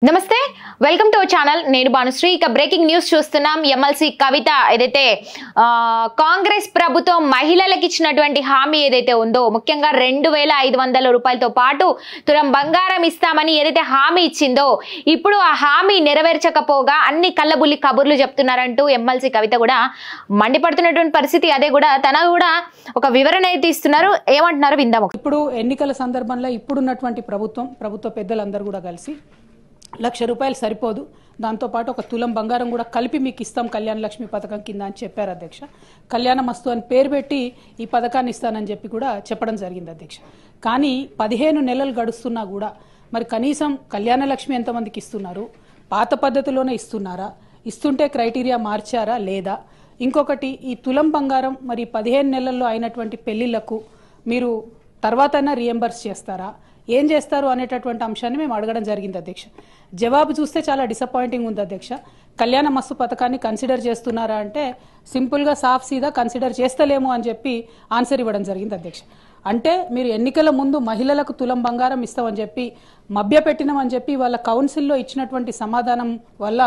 నమస్తే welcome to our channel నేను భానుశ్రీ ఇక బ్రేకింగ్ న్యూస్ చూస్తున్నాం ఎమ్మెల్సీ కవిత ఏదైతే కాంగ్రెస్ ప్రభుత్వం మహిళలకు ఇచ్చినటువంటి హామీ ఏదైతే ఉందో ముఖ్యంగా 2500 రూపాయలతో పాటు తులం బంగారం ఇస్తామని ఏదైతే హామీ ఇచ్చిందో ఇప్పుడు ఆ హామీ నెరవేర్చకపోగా అన్ని కళ్ళబుల్లి కబుర్లు చెప్తున్నారంటూ ఎమ్మెల్సీ కవిత కూడా మండిపడుతున్నటువంటి పరిస్థితి అదే కూడా తన కూడా ఒక వివరణ అయితే ఇస్తున్నారు ఏమంటున్నారు విందాము ఇప్పుడు ఎన్నికల సందర్భంలో ఇప్పుడున్నటువంటి ప్రభుత్వ పెద్దలందరూ కూడా కలిసి ₹1,00,000 సరిపోదు దాంతో పాటు ఒక తులం బంగారం కూడా కలిపి మీకు ఇస్తాం కళ్యాణ లక్ష్మి పథకం కింద అని చెప్పారు అధ్యక్ష కళ్యాణ మస్తు అని పేరు పెట్టి ఈ పథకాన్ని ఇస్తానని చెప్పి కూడా చెప్పడం జరిగింది అధ్యక్ష కానీ 15 నెలలు గడుస్తున్నా కూడా మరి కనీసం కళ్యాణ లక్ష్మి ఎంతమందికి ఇస్తున్నారు పాత పద్ధతిలోనే ఇస్తున్నారా ఇస్తుంటే క్రైటీరియా మార్చారా లేదా ఇంకొకటి ఈ తులం బంగారం మరి 15 నెలల్లో అయినటువంటి పెళ్లిళ్లకు మీరు తర్వాతైనా రీఎంబర్స్ చేస్తారా ఏం చేస్తారు అనేటటువంటి అంశాన్ని మేము అడగడం జరిగింది అధ్యక్ష జవాబు చూస్తే చాలా డిసప్పాయింటింగ్ ఉంది అధ్యక్ష కళ్యాణ మస్తు పథకాన్ని కన్సిడర్ చేస్తున్నారా అంటే సింపుల్గా సాఫ్ సీదా కన్సిడర్ చేస్తలేము అని చెప్పి ఆన్సర్ ఇవ్వడం జరిగింది అధ్యక్ష అంటే మీరు ఎన్నికల ముందు మహిళలకు తులం బంగారం ఇస్తామని చెప్పి మభ్యపెట్టినామని చెప్పి వాళ్ళ కౌన్సిల్లో ఇచ్చినటువంటి సమాధానం వల్ల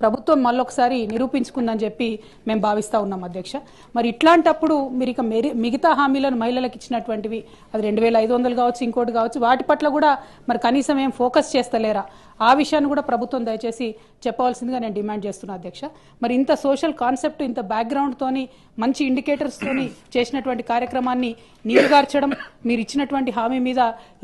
ప్రభుత్వం మళ్ళొకసారి నిరూపించుకుందని చెప్పి మేము భావిస్తూ ఉన్నాం అధ్యక్ష మరి ఇట్లాంటప్పుడు మీరు ఇక మిగతా హామీలను మహిళలకు ఇచ్చినటువంటివి అది 2500 కావచ్చు ఇంకోటి కావచ్చు వాటి పట్ల కూడా మరి కనీసం ఏం ఫోకస్ చేస్తలేరా ఆ విషయాన్ని కూడా ప్రభుత్వం దయచేసి చెప్పవలసిందిగా నేను డిమాండ్ చేస్తున్నా అధ్యక్ష మరి ఇంత సోషల్ కాన్సెప్ట్ ఇంత బ్యాక్గ్రౌండ్ తోని మంచి ఇండికేటర్స్ తోని చేసినటువంటి కార్యక్రమాన్ని నీరుగార్చడం మీరు ఇచ్చినటువంటి హామీ మీద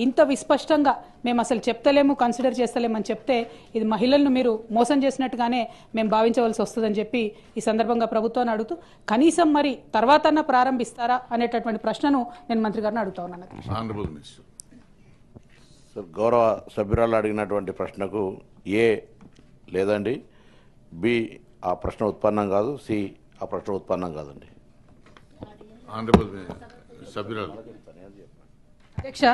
ఇంత విస్పష్టంగా మేము అసలు చెప్తలేము కన్సిడర్ చేస్తలేమని చెప్తే ఇది మహిళలను మీరు మోసం చేసినట్టుగానే మేము భావించవలసి వస్తుందని చెప్పి ఈ సందర్భంగా ప్రభుత్వాన్ని అడుగుతూ కనీసం మరి తర్వాత ప్రారంభిస్తారా అనేటటువంటి ప్రశ్నను నేను మంత్రి గారిని అడుగుతా ఉన్నాను సార్ గౌరవ సభ్యురాలు అడిగినటువంటి ప్రశ్నకు ఏ లేదండి బి ఆ ప్రశ్న ఉత్పన్నం కాదు సి ఆ ప్రశ్న ఉత్పన్నం కాదండి సభ్యురాలు అధ్యక్ష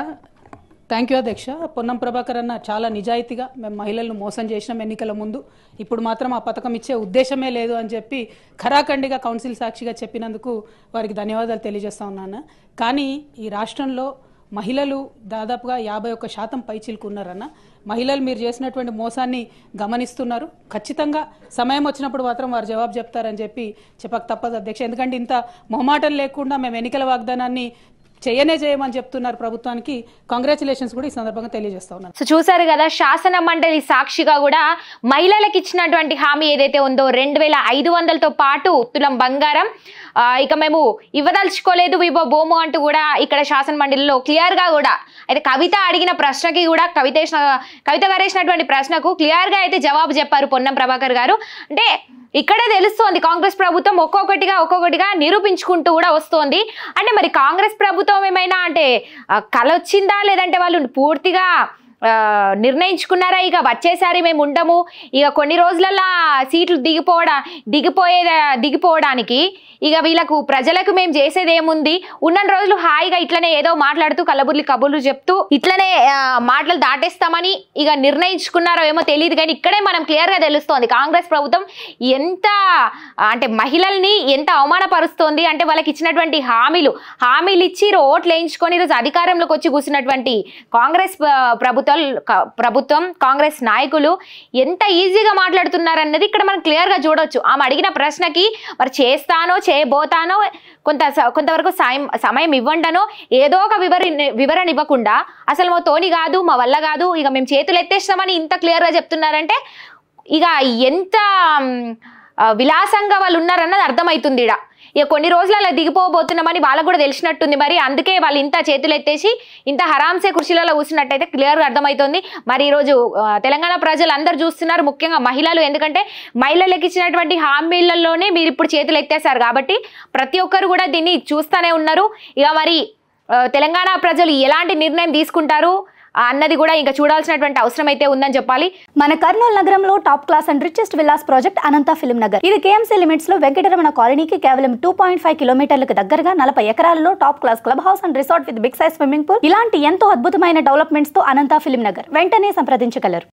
థ్యాంక్ యూ అధ్యక్ష పొన్నం ప్రభాకర్ అన్న చాలా నిజాయితీగా మేము మహిళలను మోసం చేసినాం ఎన్నికల ముందు ఇప్పుడు మాత్రం ఆ పథకం ఇచ్చే ఉద్దేశమే లేదు అని చెప్పి ఖరాఖండిగా కౌన్సిల్ సాక్షిగా చెప్పినందుకు వారికి ధన్యవాదాలు తెలియజేస్తా ఉన్నాను కానీ ఈ రాష్ట్రంలో మహిళలు దాదాపుగా 51% పైచిలుకున్నారన్న మహిళలు మీరు చేసినటువంటి మోసాన్ని గమనిస్తున్నారు ఖచ్చితంగా సమయం వచ్చినప్పుడు మాత్రం వారు జవాబు చెప్తారని చెప్పి చెప్పక తప్పదు అధ్యక్ష ఎందుకంటే ఇంత మొహమాటం లేకుండా మేము ఎన్నికల వాగ్దానాన్ని చేయమని చెప్తున్నారు ప్రభుత్వానికి కంగ్రాచులేషన్స్ కూడా ఈ సందర్భంగా తెలియజేస్తా ఉన్నాను సో చూసారు కదా శాసన మండలి సాక్షిగా కూడా మహిళలకు ఇచ్చినటువంటి హామీ ఏదైతే ఉందో 2500తో పాటు తులం బంగారం ఇక మేము ఇవ్వదలుచుకోలేదు ఇవ్వబోము అంటూ కూడా ఇక్కడ శాసన మండలిలో క్లియర్ గా కూడా అయితే కవిత అడిగిన ప్రశ్నకి కూడా కవిత గారు వేసినటువంటి ప్రశ్నకు క్లియర్ గా అయితే జవాబు చెప్పారు పొన్నం ప్రభాకర్ గారు అంటే ఇక్కడే తెలుస్తోంది కాంగ్రెస్ ప్రభుత్వం ఒక్కొక్కటిగా నిరూపించుకుంటూ కూడా వస్తోంది అంటే మరి కాంగ్రెస్ ప్రభుత్వం ఏమైనా అంటే కల వచ్చిందా లేదంటే వాళ్ళు పూర్తిగా నిర్ణయించుకున్నారా ఇక వచ్చేసారి మేము ఉండము ఇక కొన్ని రోజులలో సీట్లు దిగిపోవడానికి ఇక వీళ్ళకు ప్రజలకు మేము చేసేది ఏముంది ఉన్న రోజులు హాయిగా ఇట్లనే ఏదో మాట్లాడుతూ కబుర్లు చెప్తూ ఇట్లనే మాటలు దాటేస్తామని ఇక నిర్ణయించుకున్నారో ఏమో తెలియదు కానీ ఇక్కడే మనం క్లియర్ గా తెలుస్తోంది కాంగ్రెస్ ప్రభుత్వం ఎంత అంటే మహిళల్ని ఎంత అవమానపరుస్తోంది అంటే వాళ్ళకి ఇచ్చినటువంటి హామీలు ఇచ్చి ఓట్లు వేయించుకొని ఈరోజు అధికారంలోకి వచ్చి కూర్చున్నటువంటి కాంగ్రెస్ ప్రభుత్వం కాంగ్రెస్ నాయకులు ఎంత ఈజీగా మాట్లాడుతున్నారన్నది ఇక్కడ మనం క్లియర్ గా చూడొచ్చు ఆమె అడిగిన ప్రశ్నకి మరి చేస్తానో చేయబోతానో కొంతవరకు సమయం ఇవ్వండనో ఏదో ఒక వివరణ ఇవ్వకుండా అసలు మా తోని కాదు మా వల్ల కాదు ఇక మేము చేతులు ఎత్తేస్తామని ఇంత క్లియర్ గా చెప్తున్నారంటే ఇక ఎంత విలాసంగా వాళ్ళు ఉన్నారన్నది అర్థమవుతుంది ఇక కొన్ని రోజులు అలా దిగిపోబోతున్నామని వాళ్ళకు కూడా తెలిసినట్టుంది మరి అందుకే వాళ్ళు ఇంత చేతులు ఎత్తేసి ఇంత హరాంసే కృషిలలో కూర్చున్నట్టయితే క్లియర్గా అర్థమవుతుంది మరి ఈరోజు తెలంగాణ ప్రజలు అందరూ చూస్తున్నారు ముఖ్యంగా మహిళలు ఎందుకంటే మహిళలకు ఇచ్చినటువంటి హామీలలోనే మీరు ఇప్పుడు చేతులు ఎత్తేసారు కాబట్టి ప్రతి ఒక్కరు కూడా దీన్ని చూస్తూనే ఉన్నారు ఇక మరి తెలంగాణ ప్రజలు ఎలాంటి నిర్ణయం తీసుకుంటారు అన్నది కూడా ఇంకా చూడాల్సినటువంటి అవసరం అయితే ఉందని చెప్పాలి మన కర్నూలు నగరంలో top class and richest villas project Anantha film Nagar ఇది కేఎంసీ లిమిట్స్ లో వెంకటరమణ కాలనీకి కేవలం 2.5 కిలోమీటర్లకు దగ్గరగా 40 ఎకరాలలో top class club house and resort with big size swimming pool ఇలాంటి ఎంతో అద్భుతమైన డెవలప్మెంట్స్ తో అనంత ఫిల్మ్ నగర్ వెంటనే సంప్రదించగలరు